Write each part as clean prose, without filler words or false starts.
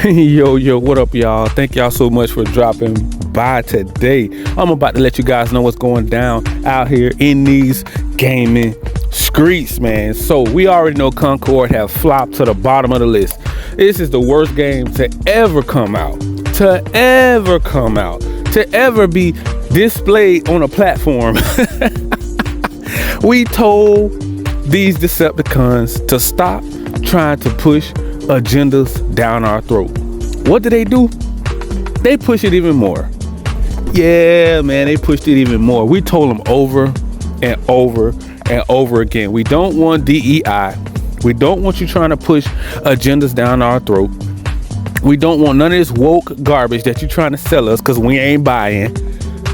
Yo, what up, y'all? Thank y'all so much for dropping by today. I'm about to let you guys know what's going down out here in these gaming streets, man. So we already know Concord have flopped to the bottom of the list. This is the worst game to ever come out, to ever be displayed on a platform. We told these Decepticons to stop trying to push agendas down our throat. What do? They push it even more. Yeah, man, they pushed it even more. We told them over and over and over again, we don't want DEI. We don't want you trying to push agendas down our throat. We don't want none of this woke garbage that you're trying to sell us, because we ain't buying.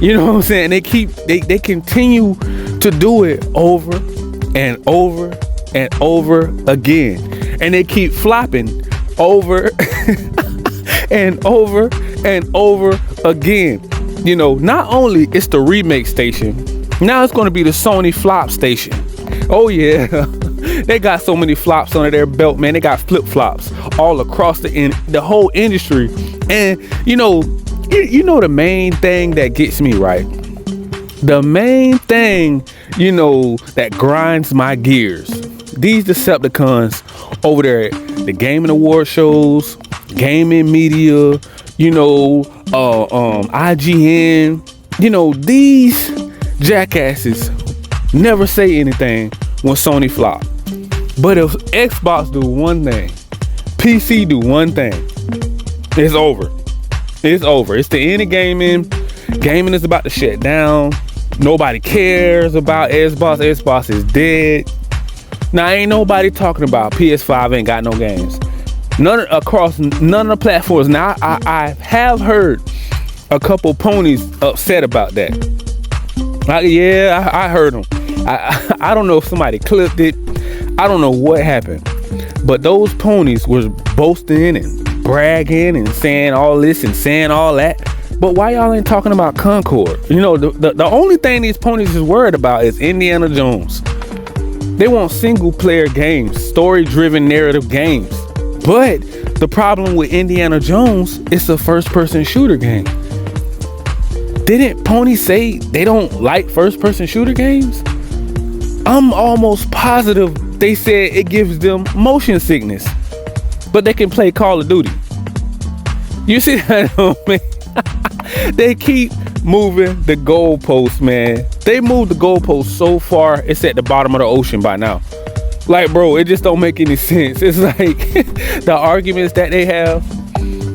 You know what I'm saying? They continue to do it over and over and over again. And they keep flopping over and over and over again. You know, not only it's the remake station, now it's going to be the Sony flop station. Oh yeah, they got so many flops under their belt, man. They got flip flops all across the whole industry. And you know the main thing that gets me right, the main thing, you know, that grinds my gears, these Decepticons over there at the gaming award shows, gaming media, you know, IGN, you know, these jackasses never say anything when Sony flop. But if Xbox do one thing, PC do one thing, it's over. It's over. It's the end of gaming. Gaming is about to shut down. Nobody cares about Xbox. Xbox is dead. Now, ain't nobody talking about PS5 ain't got no games. None of the platforms. Now, I have heard a couple ponies upset about that. I heard them. I don't know if somebody clipped it. I don't know what happened. But those ponies was boasting and bragging and saying all this and saying all that. But why y'all ain't talking about Concord? You know, the only thing these ponies is worried about is Indiana Jones. They want single player games, story driven narrative games. But the problem with Indiana Jones, it's a first person shooter game. Didn't Pony say they don't like first person shooter games? I'm almost positive they said it gives them motion sickness, but they can play Call of Duty. You see that, man? They keep moving the goalposts, man. They moved the goalposts so far, it's at the bottom of the ocean by now. Like, bro, it just don't make any sense. It's like the arguments that they have,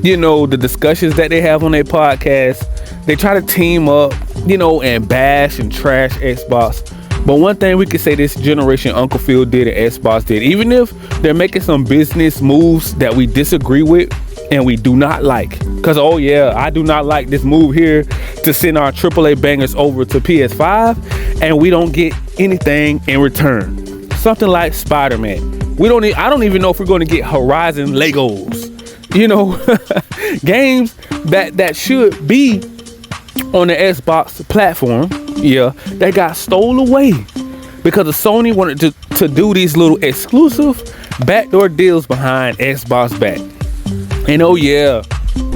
you know, the discussions that they have on their podcast, they try to team up, you know, and bash and trash Xbox. But one thing we could say this generation, Uncle Phil did and Xbox did, even if they're making some business moves that we disagree with and we do not like, because oh yeah, I do not like this move here to send our AAA bangers over to PS5 and we don't get anything in return. Something like Spider-Man. I don't even know if we're going to get Horizon Legos. You know, games that should be on the Xbox platform, yeah, that got stolen away because of Sony wanted to do these little exclusive backdoor deals behind Xbox back. And oh yeah,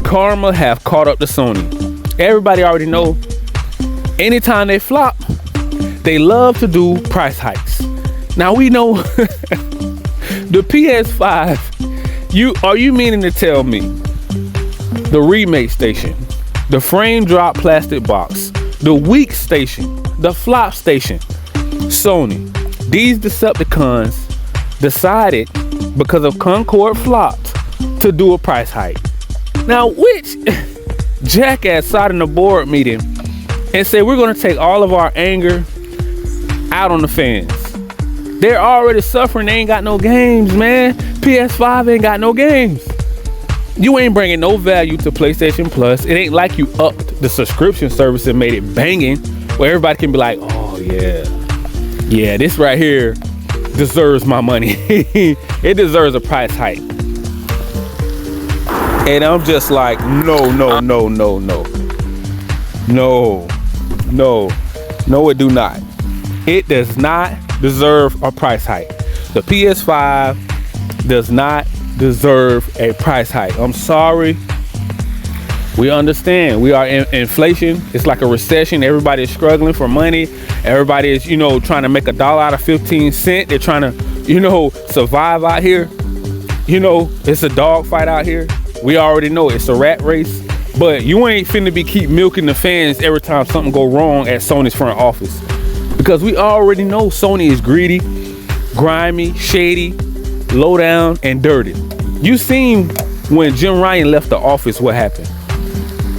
karma have caught up to Sony. Everybody already know, anytime they flop, they love to do price hikes. Now we know the PS5, are you meaning to tell me the remake station, the frame drop plastic box, the weak station, the flop station, Sony, these Decepticons decided because of Concord flopped to do a price hike? Now, which jackass sat in the board meeting and said we're going to take all of our anger out on the fans? They're already suffering. They ain't got no games, man. PS5 ain't got no games. You ain't bringing no value to PlayStation Plus. It ain't like you upped the subscription service and made it banging where everybody can be like, oh yeah, this right here deserves my money. It deserves a price hike. And I'm just like, no, it do not. It does not deserve a price hike. The PS5 does not deserve a price hike. I'm sorry. We understand. We are in inflation. It's like a recession. Everybody is struggling for money. Everybody is, trying to make $1 out of 15 cents. They're trying to, survive out here. It's a dog fight out here. We already know it's a rat race. But you ain't finna be keep milking the fans every time something go wrong at Sony's front office. Because we already know Sony is greedy, grimy, shady, low down, and dirty. You seen when Jim Ryan left the office what happened.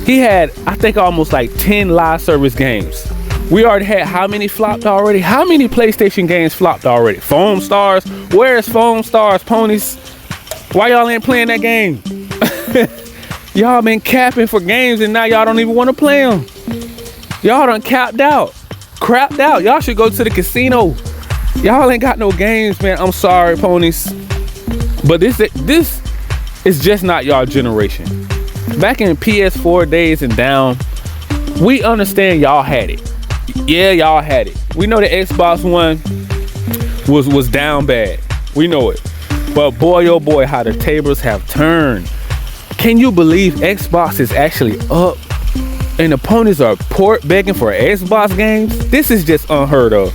He had, I think, almost like 10 live service games. We already had how many flopped already? How many PlayStation games flopped already? Foam Stars? Where's Foam Stars, ponies? Why y'all ain't playing that game? Y'all been capping for games and now y'all don't even want to play them. Y'all done crapped out. Y'all should go to the casino. Y'all ain't got no games, man. I'm sorry, ponies. But this is just not y'all generation. Back in PS4 days and down, we understand y'all had it. Yeah, y'all had it. We know the Xbox One was down bad. We know it. But boy, oh boy, how the tables have turned. Can you believe Xbox is actually up and the ponies are port begging for Xbox games? This is just unheard of.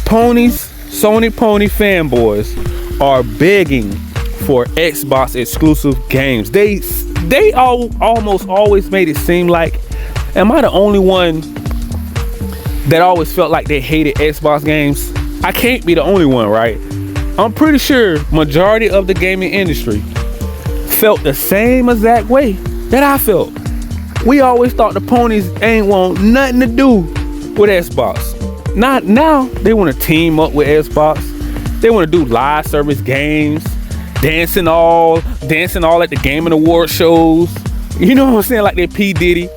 Ponies, Sony pony fanboys are begging for Xbox exclusive games. They almost always made it seem like, am I the only one that always felt like they hated Xbox games? I can't be the only one, right? I'm pretty sure majority of the gaming industry felt the same exact way that I felt. We always thought the ponies ain't want nothing to do with Xbox. Not now. They want to team up with Xbox. They want to do live service games, dancing all at the Game and Award shows. You know what I'm saying? Like they P Diddy.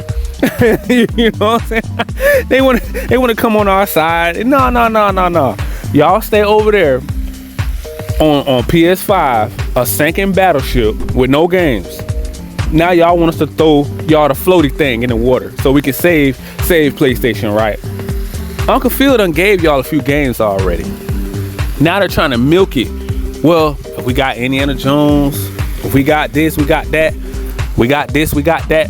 You know what I'm saying? They want to come on our side. No. Y'all stay over there on PS5, a sinking battleship with no games. Now y'all want us to throw y'all the floaty thing in the water so we can save PlayStation, right? Uncle Phil done gave y'all a few games already. Now they're trying to milk it. Well, if we got Indiana Jones, if we got this, we got that, we got this, we got that,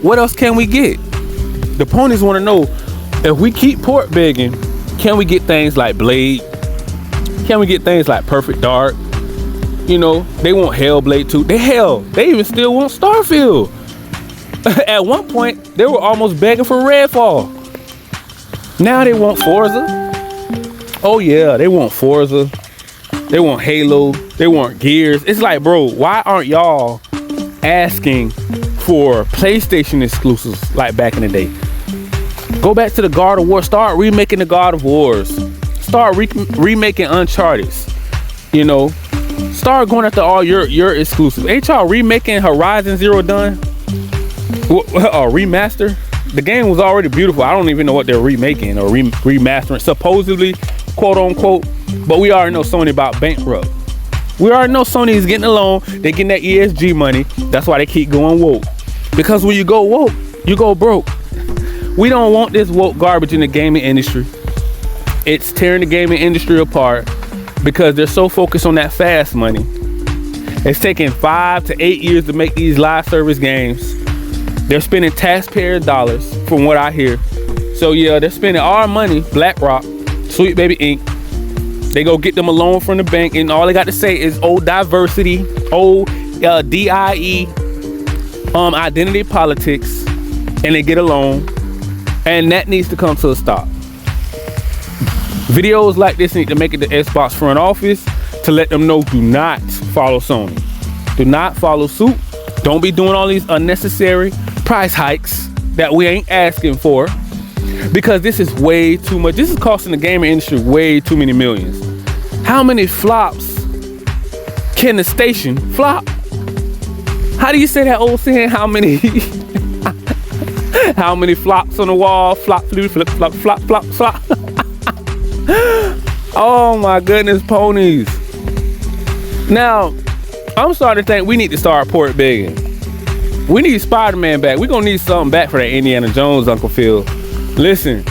what else can we get? The ponies want to know, if we keep port begging, can we get things like Blade? Can we get things like Perfect Dark? They want Hellblade 2. They even still want Starfield. At one point, they were almost begging for Redfall. Now they want Forza. Oh yeah, they want Forza. They want Halo. They want Gears. It's like, bro, why aren't y'all asking for PlayStation exclusives like back in the day? Go back to the God of War. Start remaking the God of Wars. Start remaking Uncharted. Start going after all your exclusives. Ain't y'all remaking Horizon Zero Dawn? Remaster? The game was already beautiful. I don't even know what they're remaking or remastering, supposedly, quote unquote. But we already know Sony about bankrupt. We already know Sony is getting a loan. They're getting that ESG money. That's why they keep going woke. Because when you go woke, you go broke. We don't want this woke garbage in the gaming industry. It's tearing the gaming industry apart because they're so focused on that fast money. It's taking 5 to 8 years to make these live service games. They're spending taxpayer dollars from what I hear. So yeah, they're spending our money, BlackRock, Sweet Baby Inc. They go get them a loan from the bank and all they got to say is diversity, DIE, identity politics, and they get a loan. And that needs to come to a stop. Videos like this need to make it to Xbox front office to let them know, do not follow Sony. Do not follow suit. Don't be doing all these unnecessary price hikes that we ain't asking for, because this is way too much. This is costing the gaming industry way too many millions. How many flops can the station flop? How do you say that old saying? How many how many flops on the wall? Flop, flip, flip, flop, flop, flop, flop. Oh my goodness, ponies. Now, I'm starting to think we need to start port begging. We need Spider-Man back. We're gonna need something back for that Indiana Jones, Uncle Phil. Listen,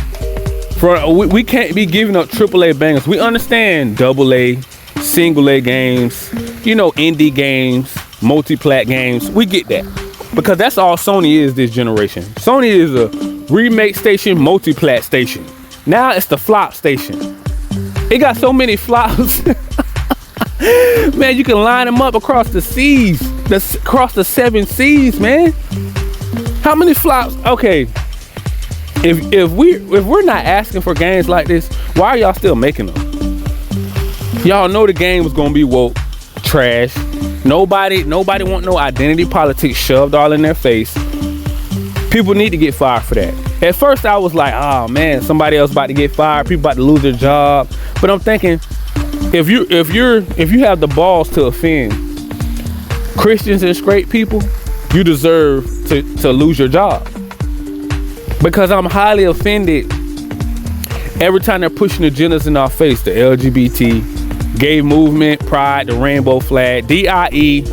we can't be giving up AAA bangers. We understand AA, single A games, indie games, multi-plat games. We get that. Because that's all Sony is this generation. Sony is a remake station, multi-plat station. Now it's the flop station. It got so many flops. Man, you can line them up across the seas, across the 7 seas, man. How many flops? Okay, if we're not asking for games like this, why are y'all still making them? Y'all know the game was gonna be woke, trash. Nobody want no identity politics shoved all in their face. People need to get fired for that. At first I was like, oh man, somebody else about to get fired, people about to lose their job. But I'm thinking, if you have the balls to offend Christians and straight people, you deserve to lose your job. Because I'm highly offended every time they're pushing agendas in our face, the LGBT, gay movement, pride, the rainbow flag, DIE,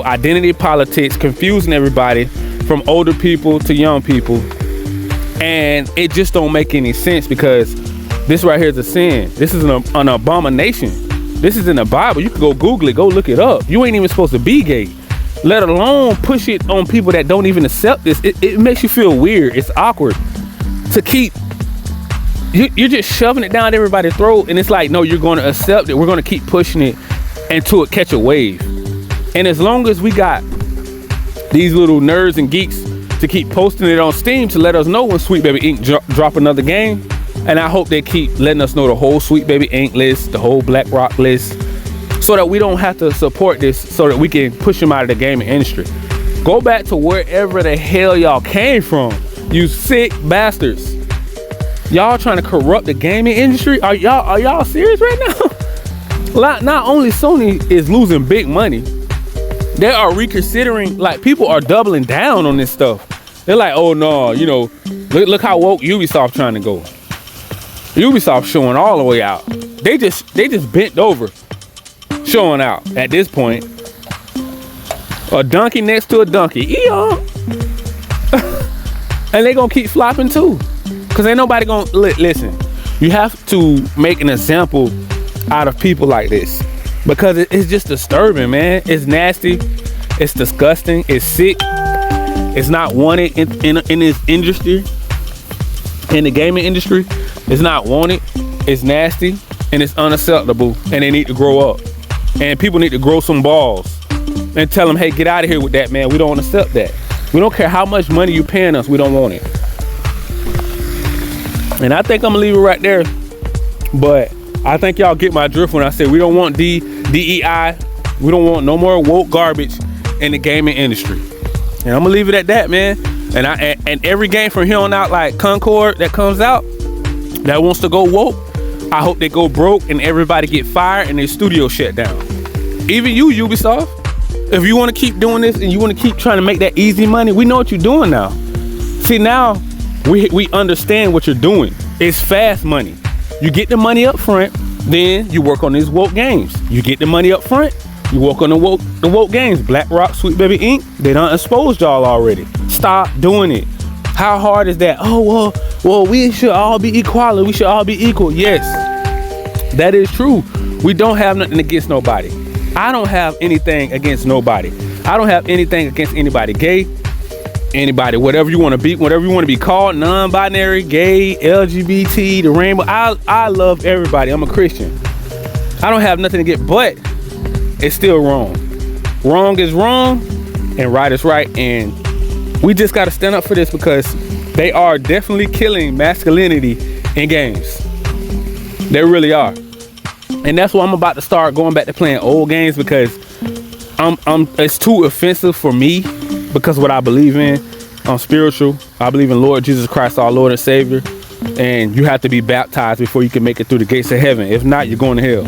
identity politics, confusing everybody from older people to young people. And it just don't make any sense, because this right here is a sin. This is an abomination. This is in the Bible. You can go Google it, go look it up. You ain't even supposed to be gay, let alone push it on people that don't even accept this. It makes you feel weird. It's awkward to keep, you're just shoving it down everybody's throat, and it's like, no, you're going to accept it. We're going to keep pushing it until it catch a wave. And as long as we got these little nerds and geeks to keep posting it on Steam to let us know when Sweet Baby Inc. drop another game, and I hope they keep letting us know the whole Sweet Baby Inc. list, the whole Black Rock list, so that we don't have to support this, so that we can push them out of the gaming industry. Go back to wherever the hell y'all came from, you sick bastards. Y'all trying to corrupt the gaming industry? Are y'all serious right now? Not only Sony is losing big money, they are reconsidering, like, people are doubling down on this stuff. They're like, oh no, look how woke Ubisoft trying to go. Ubisoft showing all the way out. They just bent over, showing out at this point. A donkey next to a donkey. And they gonna keep flopping too. Cause ain't nobody gonna listen. You have to make an example out of people like this, because it's just disturbing, man. It's nasty. It's disgusting. It's sick. It's not wanted in this industry, in the gaming industry. It's not wanted. It's nasty, and it's unacceptable. And they need to grow up. And people need to grow some balls and tell them, hey, get out of here with that, man. We don't accept that. We don't care how much money you paying us. We don't want it. And I think I'm gonna leave it right there. But I think y'all get my drift when I say we don't want DEI. We don't want no more woke garbage in the gaming industry. And I'm gonna leave it at that, man. And every game from here on out, like Concord that comes out that wants to go woke, I hope they go broke and everybody get fired and their studio shut down. Even you, Ubisoft, if you want to keep doing this and you want to keep trying to make that easy money, we know what you're doing now. See, now we understand what you're doing. It's fast money. You get the money up front, then you work on these woke games. You get the money up front, you work on the woke games. Black Rock, Sweet Baby Inc., they done exposed y'all already. Stop doing it. How hard is that? Oh, well, we should all be equality. We should all be equal. Yes, that is true. We don't have nothing against nobody. I don't have anything against nobody. I don't have anything against anybody. Gay, anybody, whatever you want to be, whatever you want to be called, non-binary, gay, LGBT, the rainbow. I love everybody. I'm a Christian. I don't have nothing to get, but it's still wrong. Wrong is wrong and right is right. And we just got to stand up for this, because they are definitely killing masculinity in games. They really are. And that's why I'm about to start going back to playing old games, because it's too offensive for me, because what I believe in, I'm spiritual. I believe in Lord Jesus Christ, our Lord and Savior. And you have to be baptized before you can make it through the gates of heaven. If not, you're going to hell.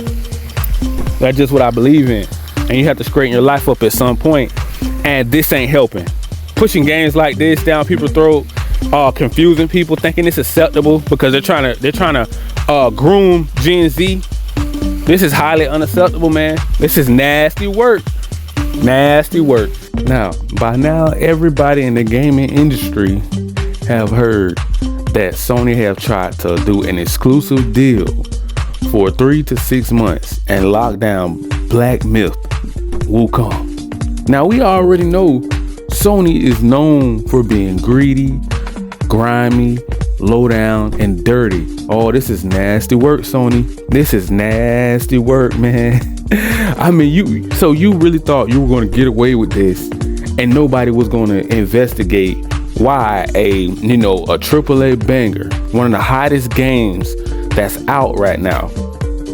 That's just what I believe in. And you have to straighten your life up at some point. And this ain't helping. Pushing games like this down people's throat, confusing people, thinking it's acceptable because they're trying to groom Gen Z. This is highly unacceptable, man. This is nasty work. Nasty work. Now, by now, everybody in the gaming industry have heard that Sony have tried to do an exclusive deal for 3 to 6 months and lock down black myth, Wukong. Now we already know Sony is known for being greedy, grimy, low down, and dirty. Oh, this is nasty work, Sony. This is nasty work, man. I mean, you really thought you were going to get away with this and nobody was going to investigate why a AAA banger, one of the hottest games that's out right now,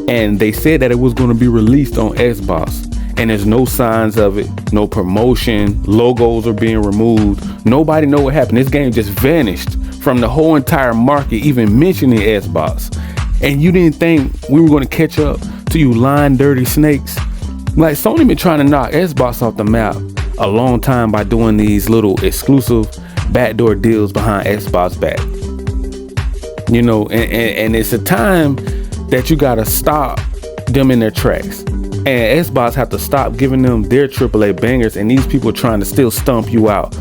and they said that it was going to be released on Xbox, and there's no signs of it, no promotion, logos are being removed, nobody know what happened. This game just vanished from the whole entire market, even mentioning Xbox, and you didn't think we were going to catch up to you lying dirty snakes. Like, Sony been trying to knock Xbox off the map a long time by doing these little exclusive backdoor deals behind Xbox back, and it's a time that you gotta stop them in their tracks, and Xbox have to stop giving them their AAA bangers, and these people trying to still stump you out.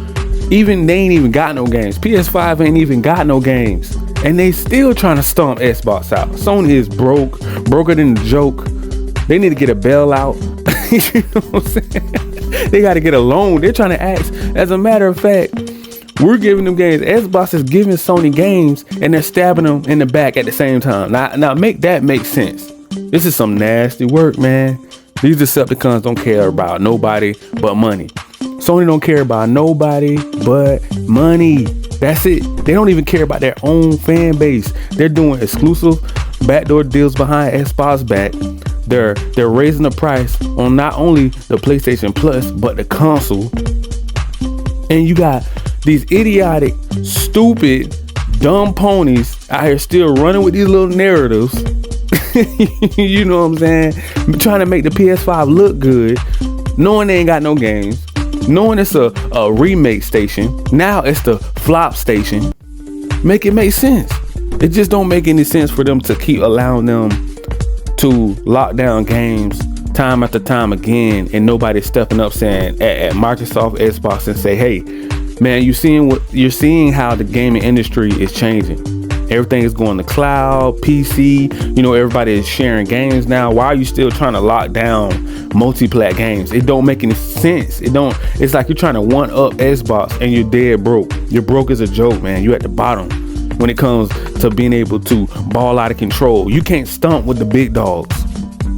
Even they ain't even got no games. PS5 ain't even got no games, and they still trying to stomp Xbox out. Sony is broker than the joke. They need to get a bailout. You know what I'm saying? They got to get a loan. They're trying to ask. As a matter of fact, we're giving them games. Xbox is giving Sony games, and they're stabbing them in the back at the same time. Now make that make sense. This is some nasty work, man. These Decepticons don't care about nobody but money. Sony don't care about nobody but money. That's it. They don't even care about their own fan base. They're doing exclusive backdoor deals behind Xbox back. They're raising the price on not only the PlayStation Plus but the console. And you got these idiotic, stupid, dumb ponies out here still running with these little narratives. You know what I'm saying? Trying to make the PS5 look good, knowing they ain't got no games, knowing it's a remake station. Now it's the flop station. Make it make sense. It just don't make any sense for them to keep allowing them to lock down games time after time again, and nobody stepping up saying at Microsoft, Xbox, and say, hey, man, you're seeing how the gaming industry is changing. Everything is going to cloud, PC. Everybody is sharing games now. Why are you still trying to lock down multi-plat games? It don't make any sense. It's like you're trying to one up Xbox and you're dead broke. You're broke as a joke, man. You're at the bottom when it comes to being able to ball out of control. You can't stump with the big dogs.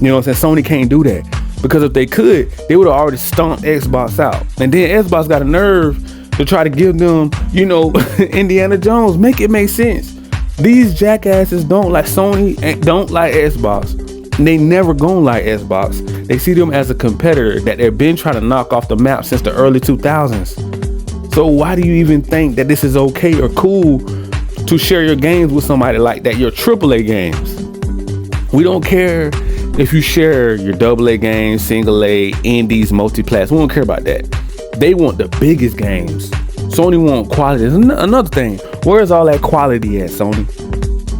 You know what I'm saying? Sony can't do that, because if they could, they would have already stomped Xbox out. And then Xbox got a nerve to try to give them, Indiana Jones. Make it make sense. These jackasses don't like Sony and don't like Xbox. They never gonna like Xbox. They see them as a competitor that they've been trying to knock off the map since the early 2000s. So why do you even think that this is okay or cool to share your games with somebody like that? Your AAA games. We don't care if you share your AA games, single A, indies, multi-plats. We don't care about that. They want the biggest games. Sony want quality. Another thing, where's all that quality at, Sony?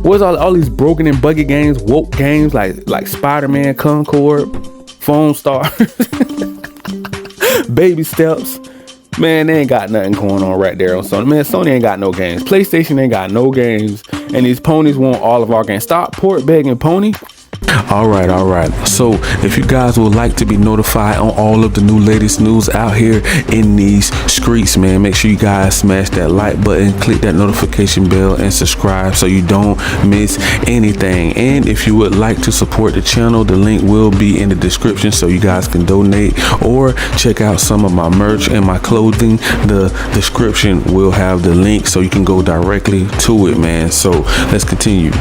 Where's all these broken and buggy games, woke games like Spider-Man, Concord, Phone Star, Baby Steps? Man, they ain't got nothing going on right there on Sony. Man, Sony ain't got no games. PlayStation ain't got no games. And these ponies want all of our games. Stop port begging, pony. All right. So if you guys would like to be notified on all of the new latest news out here in these streets, man, make sure you guys smash that like button, click that notification bell, and subscribe so you don't miss anything. And if you would like to support the channel, the link will be in the description so you guys can donate or check out some of my merch and my clothing. The description will have the link so you can go directly to it, man. So let's continue.